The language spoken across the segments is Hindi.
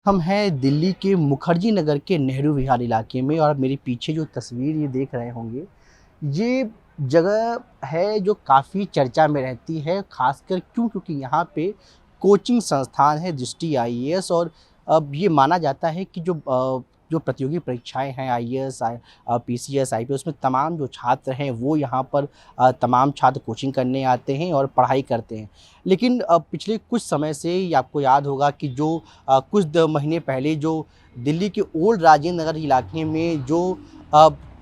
हम हैं दिल्ली के मुखर्जी नगर के नेहरू विहार इलाके में और मेरे पीछे जो तस्वीर ये देख रहे होंगे, ये जगह है जो काफ़ी चर्चा में रहती है, ख़ासकर क्योंकि यहाँ पे कोचिंग संस्थान है दृष्टि आईएएस। और अब ये माना जाता है कि जो प्रतियोगी परीक्षाएँ हैं आईएएस, पीसीएस, आईपीएस, उसमें तमाम जो छात्र हैं वो यहाँ पर तमाम छात्र कोचिंग करने आते हैं और पढ़ाई करते हैं। लेकिन पिछले कुछ समय से ये आपको याद होगा कि जो कुछ महीने पहले जो दिल्ली के ओल्ड राजेंद्र नगर इलाके में जो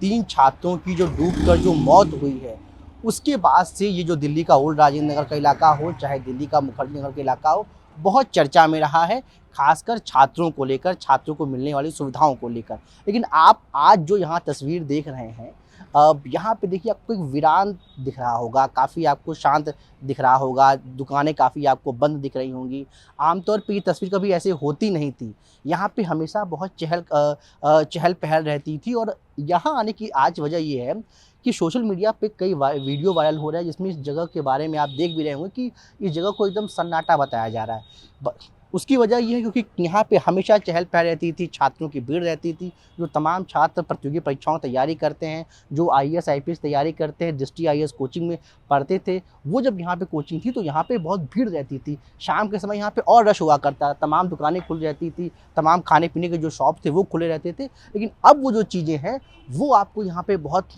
3 छात्रों की जो डूबकर जो मौत हुई है, उसके बाद से ये जो दिल्ली का ओल्ड राजेंद्र नगर का इलाका हो, चाहे दिल्ली का मुखर्जी नगर का इलाका हो, बहुत चर्चा में रहा है, खासकर छात्रों को लेकर, छात्रों को मिलने वाली सुविधाओं को लेकर। लेकिन आप आज जो यहाँ तस्वीर देख रहे हैं, यहाँ पे देखिए आपको एक वीरान दिख रहा होगा, काफ़ी आपको शांत दिख रहा होगा, दुकानें काफ़ी आपको बंद दिख रही होंगी। आमतौर पे ये तस्वीर कभी ऐसे होती नहीं थी। यहाँ पे हमेशा बहुत चहल-पहल रहती थी। और यहाँ आने की आज वजह ये है कि सोशल मीडिया पे कई वीडियो वायरल हो रहा है, जिसमें इस जगह के बारे में आप देख भी रहे होंगे कि इस जगह को एकदम सन्नाटा बताया जा रहा है। ब उसकी वजह ये है क्योंकि यहाँ पे हमेशा चहल-पहल रहती थी, छात्रों की भीड़ रहती थी। जो तमाम छात्र प्रतियोगी परीक्षाओं की तैयारी करते हैं, जो आईएएस, आईपीएस तैयारी करते हैं, दृष्टि आईएएस कोचिंग में पढ़ते थे, वो जब यहाँ पे कोचिंग थी तो यहाँ पे बहुत भीड़ रहती थी। शाम के समय यहाँ पे और रश हुआ करता, तमाम दुकानें खुल रहती थी, तमाम खाने-पीने के जो शॉप थे वो खुले रहते थे। लेकिन अब वो जो चीज़ें हैं, वो आपको यहाँ पे बहुत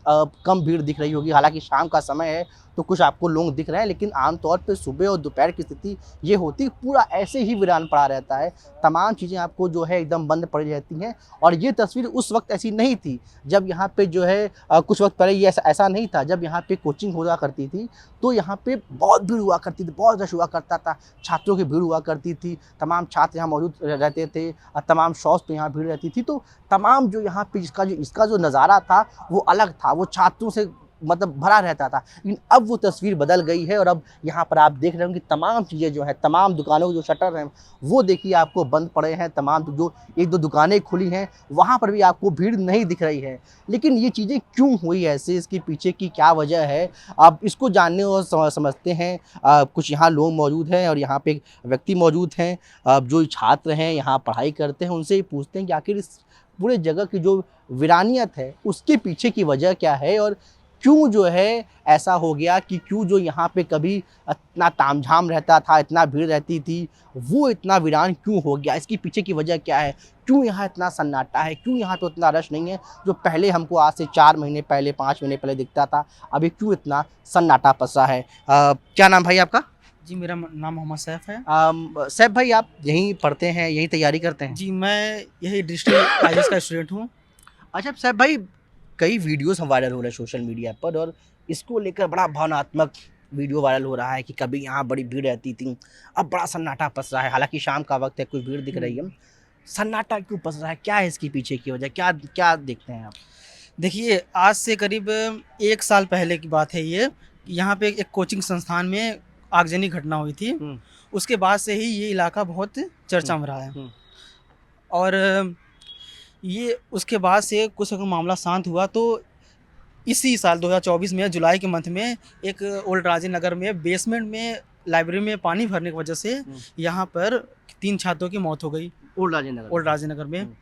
कम भीड़ दिख रही होगी। हालाँकि शाम का समय है तो कुछ आपको लोग दिख रहे हैं, लेकिन आम तौर पे सुबह और दोपहर की स्थिति ये होती, पूरा ऐसे ही वीरान पड़ा रहता है। तमाम चीज़ें आपको जो है एकदम बंद पड़ी रहती हैं। और ये तस्वीर उस वक़्त ऐसी नहीं थी जब यहाँ पे जो है कुछ वक़्त पहले ये ऐसा नहीं था। जब यहाँ पे कोचिंग हुआ करती थी तो यहाँ पे बहुत भीड़ हुआ करती थी, बहुत रश हुआ करता था, छात्रों की भीड़ हुआ करती थी, तमाम छात्र यहाँ मौजूद रहते थे, तमाम शॉप्स पे यहाँ भीड़ रहती थी। तो तमाम जो यहाँ पे इसका जो नज़ारा था वो अलग था, वो छात्रों से मतलब भरा रहता था। लेकिन अब वो तस्वीर बदल गई है और अब यहाँ पर आप देख रहे होंगे तमाम चीज़ें जो हैं, तमाम दुकानों के जो शटर हैं वो देखिए आपको बंद पड़े हैं। तमाम जो 1-2 दुकानें खुली हैं वहाँ पर भी आपको भीड़ नहीं दिख रही है। लेकिन ये चीज़ें क्यों हुई ऐसे, इसके पीछे की क्या वजह है, आप इसको जानने और समझते हैं। कुछ यहाँ लोग मौजूद हैं और यहाँ पे एक व्यक्ति मौजूद हैं, जो छात्र हैं यहाँ पढ़ाई करते हैं, उनसे ही पूछते हैं कि आखिर इस पूरे जगह की जो वीरानियत है उसके पीछे की वजह क्या है और क्यों जो है ऐसा हो गया कि क्यों जो यहाँ पे कभी इतना तामझाम रहता था, इतना भीड़ रहती थी, वो इतना वीरान क्यों हो गया? इसके पीछे की वजह क्या है? क्यों यहाँ इतना सन्नाटा है? क्यों यहाँ पे उतना रश नहीं है जो पहले हमको आज से 4 महीने पहले, 5 महीने पहले दिखता था? अभी क्यों इतना सन्नाटा पसा है? क्या नाम भाई आपका? जी, मेरा नाम मोहम्मद सैफ है। सैफ भाई, आप यहीं पढ़ते हैं, यहीं तैयारी करते हैं? जी, मैं यही डिस्ट्रिक्ट आईएएस का स्टूडेंट हूँ। अच्छा सैफ भाई, कई वीडियोस हम वायरल हो रहे हैं सोशल मीडिया पर और इसको लेकर बड़ा भावनात्मक वीडियो वायरल हो रहा है कि कभी यहाँ बड़ी भीड़ रहती थी, अब बड़ा सन्नाटा पस रहा है। हालांकि शाम का वक्त है, कुछ भीड़ दिख रही है, सन्नाटा क्यों पस रहा है? क्या है इसके पीछे की वजह? क्या क्या देखते हैं आप? देखिए, आज से करीब 1 साल पहले की बात है ये। यहाँ पे एक कोचिंग संस्थान में आगजनी घटना हुई थी। उसके बाद से ही ये इलाका बहुत चर्चा में रहा है। और ये उसके बाद से कुछ अगर मामला शांत हुआ तो इसी साल 2024 में जुलाई के मंथ में एक ओल्ड राजेंद्र नगर में बेसमेंट में लाइब्रेरी में पानी भरने की वजह से यहाँ पर 3 छात्रों की मौत हो गई ओल्ड राजेंद्र नगर में।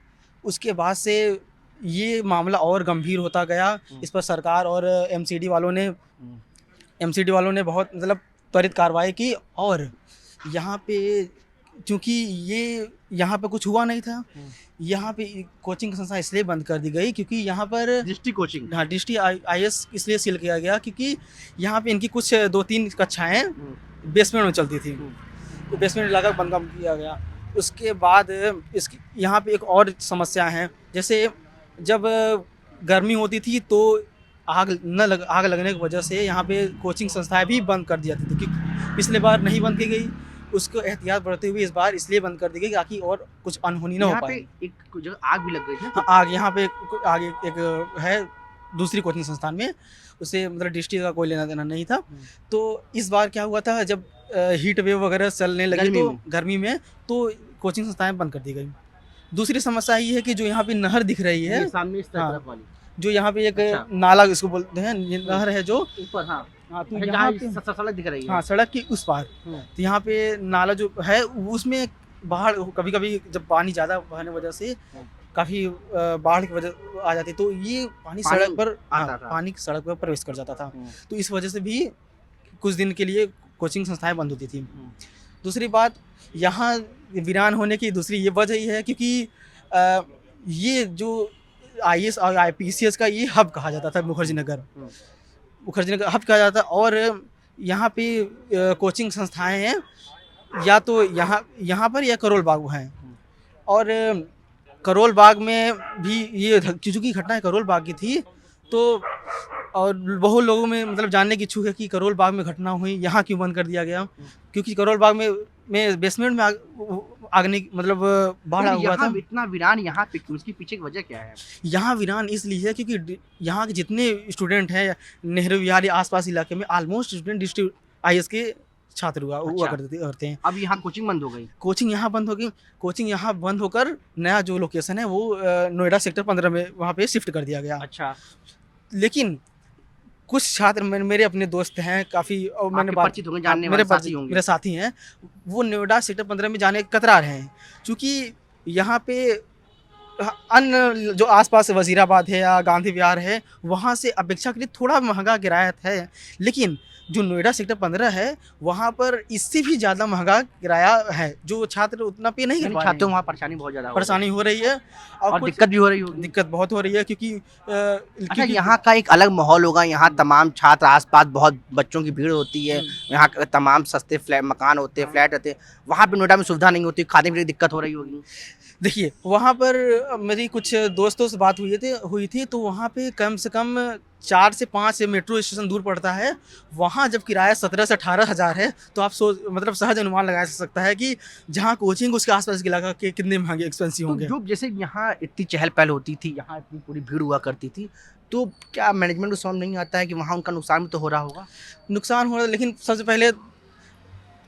उसके बाद से ये मामला और गंभीर होता गया। इस पर सरकार और एमसीडी वालों ने बहुत मतलब त्वरित कार्रवाई की। और यहाँ पे चूँकि ये यहाँ पे कुछ हुआ नहीं था, यहाँ पे कोचिंग संस्था इसलिए बंद कर दी गई क्योंकि यहाँ पर दृष्टि कोचिंग, हाँ, दृष्टि आईएएस इसलिए सील किया गया क्योंकि यहाँ पे इनकी कुछ 2-3 कक्षाएँ बेसमेंट में चलती थी, तो बेसमेंट इलाका बंद किया गया। उसके बाद इसकी यहाँ पे एक और समस्या है, जैसे जब गर्मी होती थी तो आग लगने की वजह से यहाँ पे कोचिंग संस्थाएं भी बंद कर दी जाती थी, क्योंकि पिछले बार नहीं बंद की गई, उसको एहतियात बरतते हुए इस बार इसलिए बंद कर दी गई ताकि और कुछ अनहोनी ना हो पाए। एक जगह आग भी लग गई है। हाँ, आग यहाँ पे आगे एक है दूसरी कोचिंग संस्थान में, उसे मतलब डिस्ट्रिक्ट का कोई लेना देना नहीं था। तो इस बार क्या हुआ था, जब हीट वेव वगैरह चलने लगी तो गर्मी में तो कोचिंग संस्थाएं बंद कर दी गई। दूसरी समस्या ये है कि जो यहाँ पे नहर दिख रही है सामने इस तरफ वाली, जो यहाँ पे एक नाला इसको बोलते हैं, नहर है जो ऊपर, हाँ तो यहाँ पे सड़क दिख रही है, हाँ, सड़क की उस पार। तो यहाँ पे नाला जो है उसमें बाढ़ कभी कभी जब पानी ज़्यादा बहने वजह से काफ़ी बाढ़ की वजह आ जाती, तो ये पानी पानी सड़क पर आता था। पानी सड़क पर प्रवेश कर जाता था। तो इस वजह से भी कुछ दिन के लिए कोचिंग संस्थाएं बंद होती थी। दूसरी बात, यहाँ वीरान होने की दूसरी ये वजह ये है क्योंकि अ, ये जो आईएएस और आईपीसीएस का ये हब कहा जाता था मुखर्जी नगर। मुखर्जी नगर हब कहा जाता, और यहाँ पे कोचिंग संस्थाएं हैं, या तो यहाँ पर या करोल बाग हैं। और करोल बाग में भी ये चूँकि घटना करोल बाग की थी, तो और बहुत लोगों में मतलब जानने की इच्छुक है कि करोल बाग में घटना हुई, यहाँ क्यों बंद कर दिया गया? क्योंकि करोल बाग में बेसमेंट में आगने मतलब बाढ़ हुआ था। इतना वीरान यहाँ पे क्यों? इसके पीछे की वजह क्या है? यहाँ वीरान इसलिए है क्योंकि यहाँ के जितने स्टूडेंट हैं नेहरू विहार या आसपास इलाके में ऑलमोस्ट स्टूडेंट डिस्ट्रिक्ट आईएएस के छात्र हुआ करते हैं। अब यहाँ कोचिंग बंद हो गई। कोचिंग यहाँ बंद हो गई। कोचिंग यहाँ बंद होकर नया जो लोकेशन है वो नोएडा सेक्टर 15 में वहाँ पे शिफ्ट कर दिया गया। अच्छा। लेकिन कुछ छात्र मेरे अपने दोस्त हैं काफ़ी, और मैंने आपके परिचित होंगे, जानने वाले साथी होंगे। मेरे साथी हैं, वो नोएडा सेक्टर 15 में जाने कतरा रहे हैं, क्योंकि यहाँ पे अन्य जो आसपास वजीराबाद है या गांधी विहार है, वहाँ से अपेक्षाकृत थोड़ा महंगा किराया है। लेकिन जो नोएडा सेक्टर 15 है वहाँ पर इससे भी ज़्यादा महंगा किराया है, जो छात्र उतना पे नहीं कर पा रहे हैं। छात्रों को वहाँ परेशानी बहुत ज़्यादा परेशानी हो रही है, और दिक्कत भी हो रही होगी। दिक्कत बहुत हो रही है क्योंकि अच्छा, यहाँ का एक अलग माहौल होगा। यहाँ तमाम छात्र, आसपास बहुत बच्चों की भीड़ होती है, यहाँ तमाम सस्ते फ्लैट मकान होते हैं, फ्लैट रहते हैं। वहाँ पे नोएडा में सुविधा नहीं होती, खाने पीने की दिक्कत हो रही होगी। देखिए, वहाँ पर मेरी कुछ दोस्तों से बात हुई थी, तो वहाँ पे कम से कम 4 से 5 मेट्रो स्टेशन दूर पड़ता है। वहाँ जब किराया 17 से 18 हज़ार है, तो आप मतलब सहज अनुमान लगाया जा सकता है कि जहाँ कोचिंग उसके आसपास के इलाका के कितने महंगे एक्सपेंसिव होंगे। तो जैसे यहाँ इतनी चहल पहल होती थी, यहाँ इतनी पूरी भीड़ हुआ करती थी, तो क्या मैनेजमेंट को समझ नहीं आता है कि वहाँ उनका नुकसान भी तो हो रहा होगा? नुकसान हो रहा है, लेकिन सबसे पहले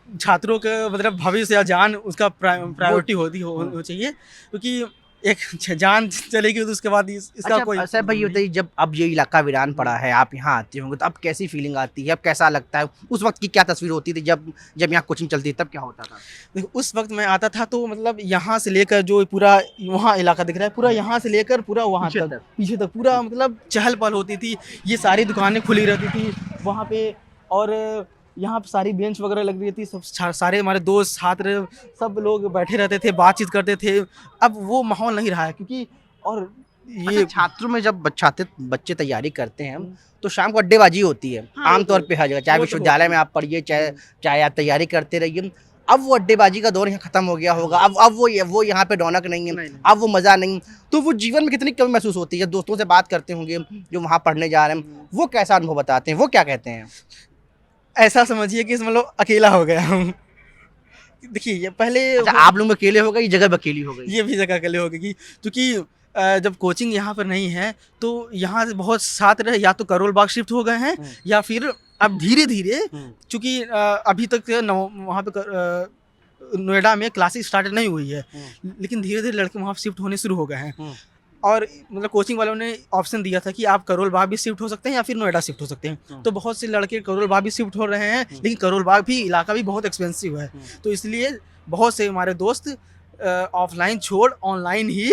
छात्रों के मतलब भविष्य या जान उसका प्रायोरिटी हो चाहिए, क्योंकि एक जान चलेगी तो उसके बाद इसका अच्छा, कोई सर भाई बताइए, जब अब ये इलाका वीरान पड़ा है, आप यहाँ आते होंगे, तो अब कैसी फीलिंग आती है? अब कैसा लगता है? उस वक्त की क्या तस्वीर होती थी जब यहाँ कोचिंग चलती थी, तब क्या होता था? देखो, उस वक्त मैं आता था तो मतलब यहाँ से लेकर जो पूरा वहाँ इलाका दिख रहा है, पूरा यहाँ से लेकर पूरा वहाँ तक पीछे तक पूरा मतलब चहल पहल होती थी। ये सारी दुकानें खुली रहती थी वहाँ पे, और यहाँ पे सारी बेंच वगैरह लग रही थी, सब सारे हमारे दोस्त छात्र सब लोग बैठे रहते थे, बातचीत करते थे। अब वो माहौल नहीं रहा है, क्योंकि और ये छात्रों में जब बच्चे तैयारी करते हैं तो शाम को अड्डेबाजी होती है। हाँ, आमतौर पे हर जगह, चाहे विश्वविद्यालय में आप पढ़िए, चाहे आप तैयारी करते रहिए, अब वो अड्डेबाजी का दौर यहाँ खत्म हो गया होगा। अब वो यहाँ पे रौनक नहीं है, अब वो मज़ा नहीं। तो वो जीवन में कितनी कमी महसूस होती है? दोस्तों से बात करते होंगे जो वहाँ पढ़ने जा रहे हैं, वो कैसा अनुभव बताते हैं, वो क्या कहते हैं? ऐसा समझिए कि मतलब अकेला हो गया हूँ। देखिए, ये पहले आप लोग अकेले हो गए, ये जगह अकेली हो गई? ये भी जगह अकेले हो गई, क्योंकि जब कोचिंग यहाँ पर नहीं है तो यहाँ से बहुत छात्र या तो करोल बाग शिफ्ट हो गए हैं, या फिर अब धीरे धीरे, चूँकि अभी तक वहाँ पे नोएडा में क्लासेस स्टार्ट नहीं हुई है, लेकिन धीरे धीरे लड़के वहाँ शिफ्ट होने शुरू हो गए हैं। और मतलब कोचिंग वालों ने ऑप्शन दिया था कि आप करोल बाग भी शिफ्ट हो सकते हैं या फिर नोएडा शिफ्ट हो सकते हैं। तो बहुत से लड़के करोल बाग भी शिफ्ट हो रहे हैं, लेकिन करोल बाग भी इलाका भी बहुत एक्सपेंसिव है। तो इसलिए बहुत से हमारे दोस्त ऑफलाइन छोड़ ऑनलाइन ही,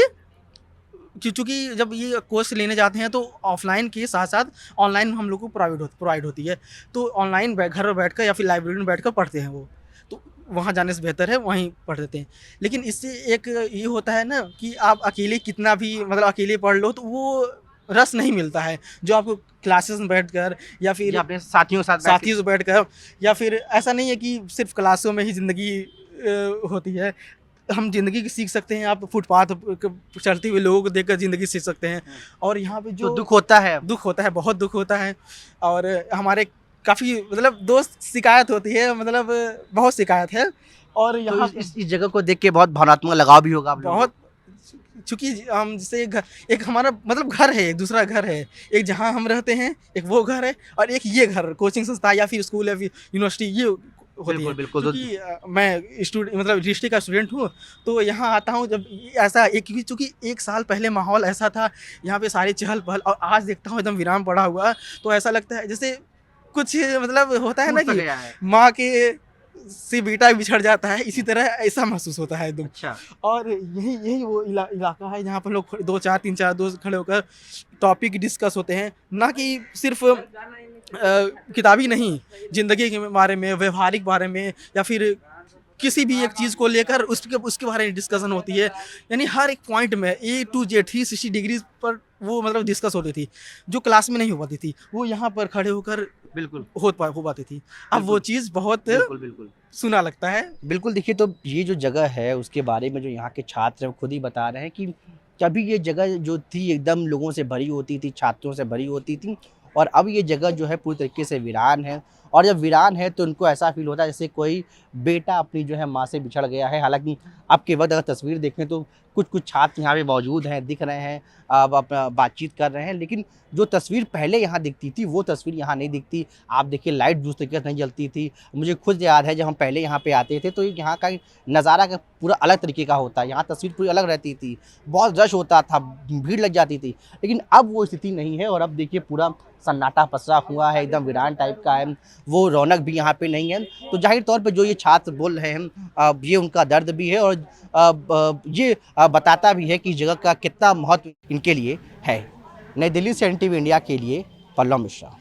क्योंकि जब ये कोर्स लेने जाते हैं तो ऑफलाइन के साथ साथ ऑनलाइन हम लोग को प्रोवाइड होती है। तो ऑनलाइन घर में बैठकर या फिर लाइब्रेरी में बैठकर पढ़ते हैं वो, तो वहाँ जाने से बेहतर है वहीं पढ़ देते हैं। लेकिन इससे एक ये होता है ना कि आप अकेले कितना भी मतलब अकेले पढ़ लो तो वो रस नहीं मिलता है जो आपको क्लासेस में बैठकर या फिर अपने साथियों से बैठकर, या फिर ऐसा नहीं है कि सिर्फ क्लासों में ही ज़िंदगी होती है। हम ज़िंदगी की सीख सकते हैं, आप फुटपाथ चलते हुए लोगों को देखकर ज़िंदगी सीख सकते हैं। और यहाँ पे जो दुख होता है, बहुत दुख होता है। और हमारे काफ़ी मतलब दोस्त शिकायत होती है, मतलब बहुत शिकायत है। और यहाँ तो इस जगह को देख के बहुत भावनात्मक लगाव भी होगा बहुत, चूँकि हम जैसे एक हमारा मतलब घर है, एक दूसरा घर है, एक जहाँ हम रहते हैं एक वो घर है, और एक ये घर कोचिंग संस्था या फिर स्कूल या फिर यूनिवर्सिटी ये होती है। क्योंकि मैं मतलब डिस्ट्रिक्ट का स्टूडेंट हूँ, तो यहाँ आता हूँ जब ऐसा क्योंकि 1 साल पहले माहौल ऐसा था, यहाँ पे सारी चहल पहल, और आज देखता हूँ एकदम विराम पड़ा हुआ, तो ऐसा लगता है जैसे कुछ मतलब होता है ना कि माँ के से बेटा बिछड़ जाता है, इसी तरह ऐसा महसूस होता है एकदम। अच्छा। और यही यही वो इलाका है जहाँ पर लोग 2-4 3-4 दोस्त खड़े होकर टॉपिक डिस्कस होते हैं, ना कि सिर्फ किताबी नहीं, ज़िंदगी के बारे में, व्यवहारिक बारे में, या फिर किसी भी एक चीज़ को लेकर उसके उसके बारे में डिस्कशन होती है। यानी हर एक पॉइंट में ए टू जेड 360 डिग्रीज पर वो मतलब डिस्कस होती थी, जो क्लास में नहीं हो पाती थी, वो यहाँ पर खड़े होकर बिल्कुल, हो पाती थी। अब वो बिल्कुल। चीज़ बहुत बिल्कुल, बिल्कुल। सुना लगता है। बिल्कुल, देखिए तो ये जो जगह है उसके बारे में जो यहाँ के छात्र हैं वो खुद ही बता रहे हैं कि कभी ये जगह जो थी एकदम लोगों से भरी होती थी, छात्रों से भरी होती थी और अब ये जगह जो है पूरी तरीके से वीरान है और जब वीरान है तो उनको ऐसा फ़ील होता है जैसे कोई बेटा अपनी जो है माँ से बिछड़ गया है। हालाँकि अब के वक़्त अगर तस्वीर देखें तो कुछ-कुछ छात्र यहाँ पे मौजूद हैं, दिख रहे हैं, अब अपना बातचीत कर रहे हैं, लेकिन जो तस्वीर पहले यहाँ दिखती थी वो तस्वीर यहाँ नहीं दिखती। आप देखिए लाइट जिस तरीके से नहीं जलती थी। मुझे खुद याद है जब हम पहले यहाँ पे आते थे तो यहाँ का नज़ारा का पूरा अलग तरीके का होता है। यहाँ तस्वीर पूरी अलग रहती थी, बहुत रश होता था, भीड़ लग जाती थी। लेकिन अब वो स्थिति नहीं है और अब देखिए पूरा सन्नाटा पसरा हुआ है, एकदम वीरान टाइप का है, वो रौनक भी यहाँ पे नहीं है। तो ज़ाहिर तौर पे जो ये छात्र बोल रहे हैं ये उनका दर्द भी है और ये बताता भी है कि जगह का कितना महत्व इनके लिए है। नई दिल्ली से एनटीवी इंडिया के लिए पल्लव मिश्रा।